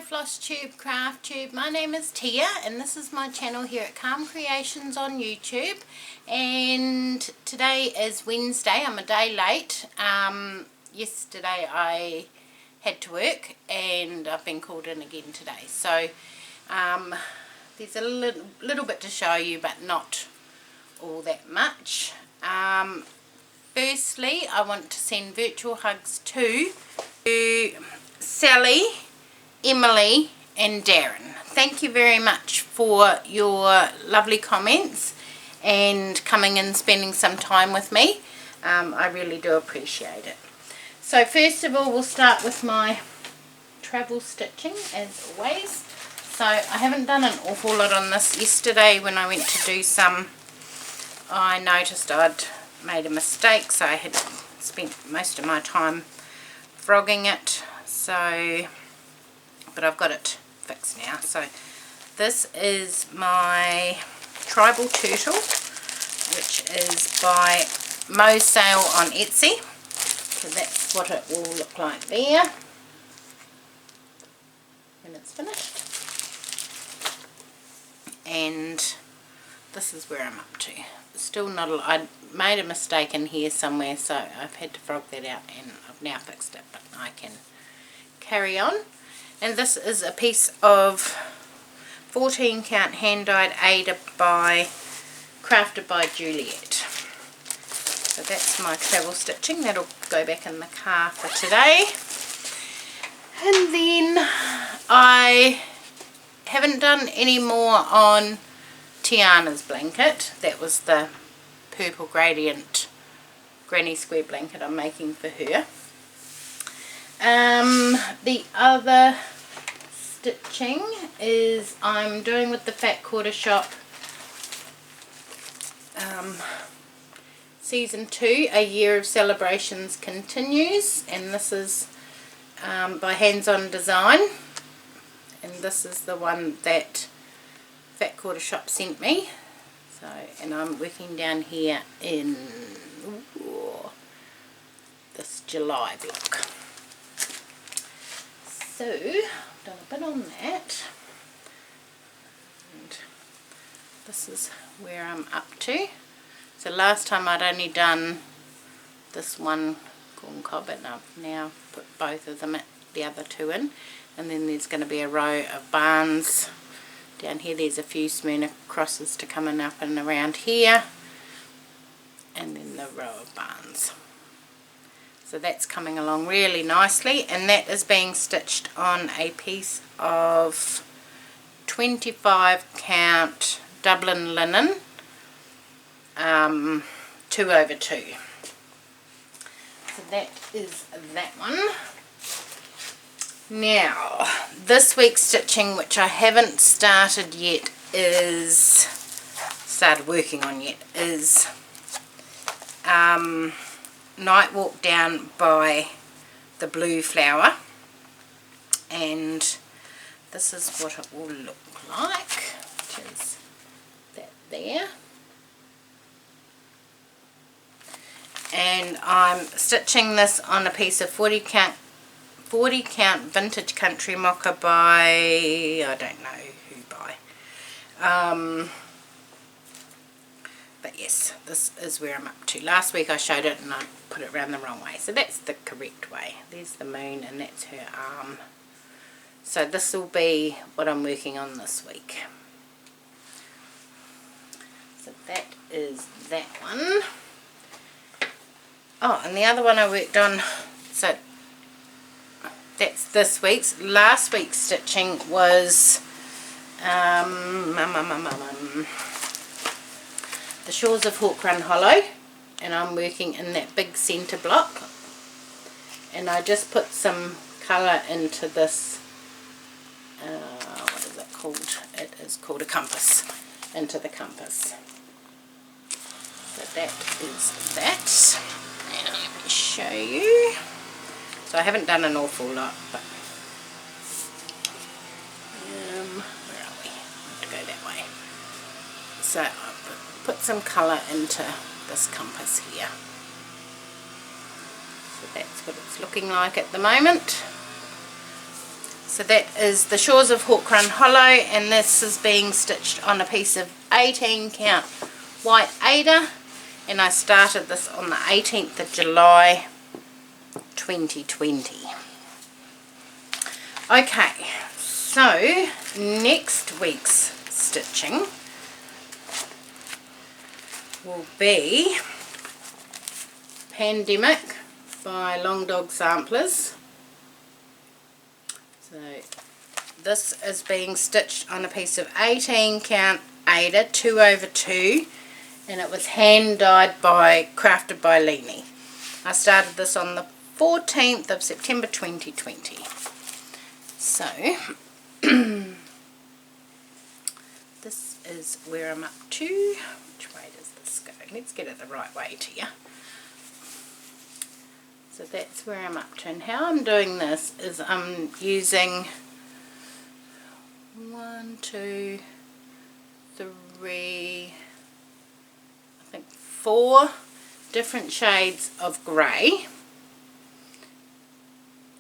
FlossTube, my name is Tia and this is my channel here at Calm Creations on YouTube, and today is Wednesday. I'm a day late. Yesterday I had to work and I've been called in again today, so there's a little bit to show you but not all that much. Firstly, I want to send virtual hugs to Sally, Emily and Darren. Thank you very much for your lovely comments and coming and spending some time with me. I really do appreciate it. So first of all, we'll start with my travel stitching as always. So I haven't done an awful lot on this. Yesterday when I went to do some, I noticed I'd made a mistake, so I had spent most of my time frogging it, so but I've got it fixed now. So this is my tribal turtle, which is by Mo Sale on Etsy. So that's what it will look like there when it's finished. And this is where I'm up to. Still not a lot. I made a mistake in here somewhere, so I've had to frog that out and I've now fixed it, but I can carry on. And this is a piece of 14 count hand dyed Ada by Crafted by Juliet. So that's my travel stitching. That'll go back in the car for today. And then I haven't done any more on Tiana's blanket. That was the purple gradient granny square blanket I'm making for her. The other stitching is I'm doing with the Fat Quarter Shop season 2, A Year of Celebrations Continues, and this is by Hands On Design, and this is the one that Fat Quarter Shop sent me. So, and I'm working down here in this July block. So I've done a bit on that, and this is where I'm up to. So last time I'd only done this one corn cob, and I've now put both of them, the other two in, and then there's going to be a row of barns down here. There's a few Smyrna crosses to come in up and around here, and then the row of barns. So that's coming along really nicely, and that is being stitched on a piece of 25 count Dublin linen, 2/2. So that is that one. Now this week's stitching, which I haven't started yet, is working on yet, is Night Walk Down by the Blue Flower, and this is what it will look like, which is that there. And I'm stitching this on a piece of 40 count Vintage Country Mocha by, I don't know who by, but yes, this is where I'm up to. Last week I showed it and I put it around the wrong way, so that's the correct way. There's the moon and that's her arm. So this will be what I'm working on this week. So that is that one. Oh, and the other one I worked on, so that's this week's. Last week's stitching was The Shores of Hawk Run Hollow, and I'm working in that big centre block, and I just put some colour into this, what is it called? It is called a compass, into the compass. So that is that, and let me show you. So I haven't done an awful lot, but So I'll put some colour into this compass here. So that's what it's looking like at the moment. So that is the Shores of Hawk Run Hollow, and this is being stitched on a piece of 18 count white Ada, and I started this on the 18th of July 2020. Okay, so next week's stitching will be Pandemic by Long Dog Samplers. So this is being stitched on a piece of 18 count Ada 2/2, and it was hand dyed by Crafted by Leanie. I started this on the 14th of September 2020. So this is where I'm up to. Which way does this go? Let's get it the right way to you. So that's where I'm up to, and how I'm doing this is I'm using 1, 2, 3, I think 4 different shades of grey,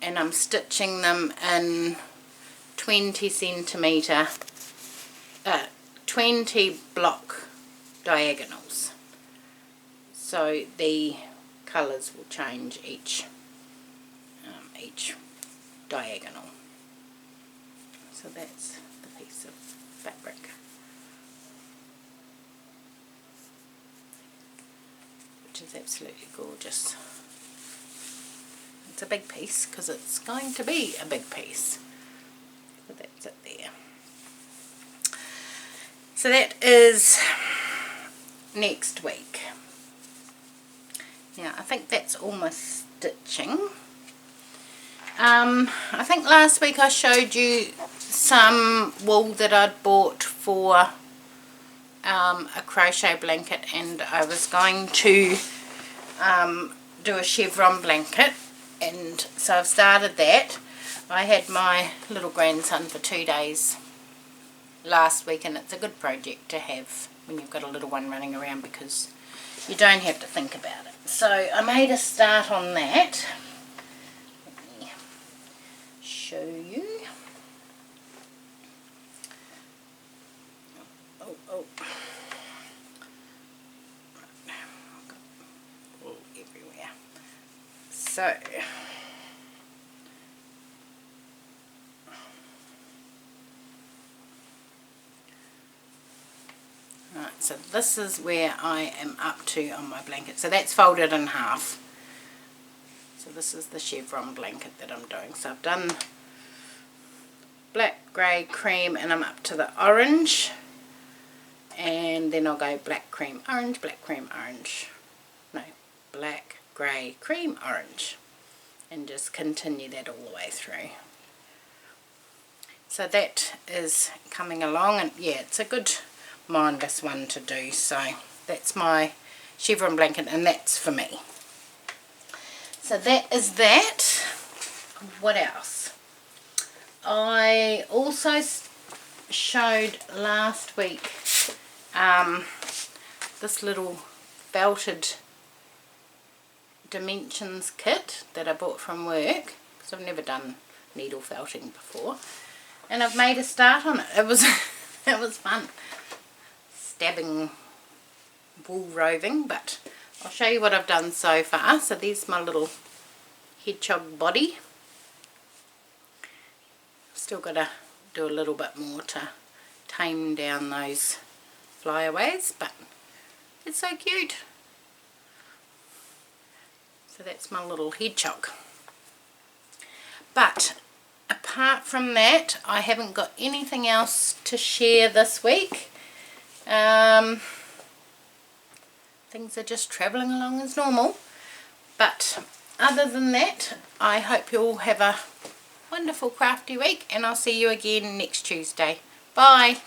and I'm stitching them in 20 centimetre, 20 block diagonals. So the colours will change each diagonal. So that's the piece of fabric, which is absolutely gorgeous. It's a big piece because it's going to be a big piece. So that's it there. So that is next week. Now I think that's all my stitching. I think last week I showed you some wool that I'd bought for a crochet blanket, and I was going to do a chevron blanket, and so I've started that. I had my little grandson for 2 days last week, and it's a good project to have when you've got a little one running around because you don't have to think about it. So I made a start on that. Let me show you. Oh. Wool everywhere. So right, so this is where I am up to on my blanket. So that's folded in half. So this is the chevron blanket that I'm doing. So I've done black, grey, cream, and I'm up to the orange. And then I'll go black, cream, orange, black, cream, orange. No, black, grey, cream, orange. And just continue that all the way through. So that is coming along, and yeah, it's a good mindless one to do. So that's my chevron blanket, and that's for me. So that is that. What else? I also showed last week this little felted dimensions kit that I bought from work, because I've never done needle felting before, and I've made a start on it. It was it was fun stabbing wool roving, but I'll show you what I've done so far. So there's my little hedgehog body. Still got to do a little bit more to tame down those flyaways, but it's so cute. So that's my little hedgehog. But apart from that, I haven't got anything else to share this week. Things are just travelling along as normal. But other than that, I hope you all have a wonderful crafty week, and I'll see you again next Tuesday. Bye!